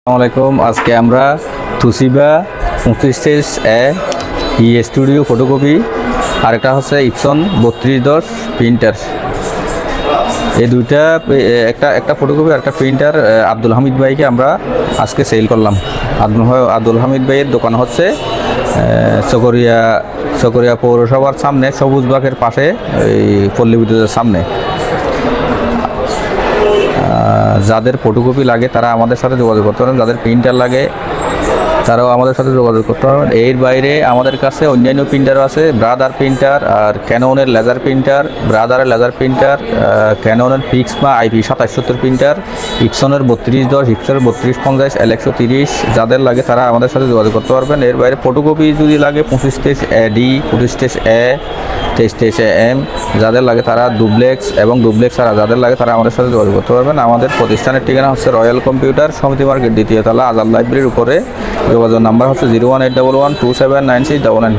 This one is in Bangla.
আসসালামাইকুম। আজকে আমরা তুসিবা 25 এ স্টুডিও ফটোকপি আর একটা হচ্ছে ইপসন 3210 প্রিন্টার, এই দুইটা একটা ফটোকপি আর একটা প্রিন্টার আব্দুল হামিদ ভাইকে আমরা আজকে সেল করলাম। আব্দুল হামিদ ভাইয়ের দোকান হচ্ছে চকরিয়া পৌরসভার সামনে, সবুজবাগের পাশে, এই পল্লী বিদ্যুতের সামনে। যাদের ফটোকপি লাগে তারা আমাদের সাথে যোগাযোগ করতে পারেন, যাদের প্রিন্টার লাগে তারাও আমাদের সাথে যোগাযোগ করতে পারবেন। এর বাইরে আমাদের কাছে অন্যান্য প্রিন্টার আছে, ব্রাদার প্রিন্টার আর ক্যাননের লেজার প্রিন্টার, ব্রাদারের লেজার প্রিন্টার, ক্যাননের পিক্সমা IP 2770 প্রিন্টার, ইপসনের 3210, ইপসনের 3250, L130। যাদের লাগে তারা আমাদের সাথে যোগাযোগ করতে পারবেন। এর বাইরে ফটোকপি যদি লাগে 25-AD, 25-A, 23-AM, যাদের লাগে তারা ডুপ্লেক্স এবং ডুপ্লেক্স আর যাদের লাগে তারা আমাদের সাথে যোগাযোগ করতে পারবেন। আমাদের প্রতিষ্ঠানের ঠিকানা হচ্ছে রয়্যাল কম্পিউটার, সমিতি মার্কেট, দ্বিতীয় তলা, আজাদ লাইব্রেরির উপরে। যোগাযোগ নাম্বার হচ্ছে 01811 279699।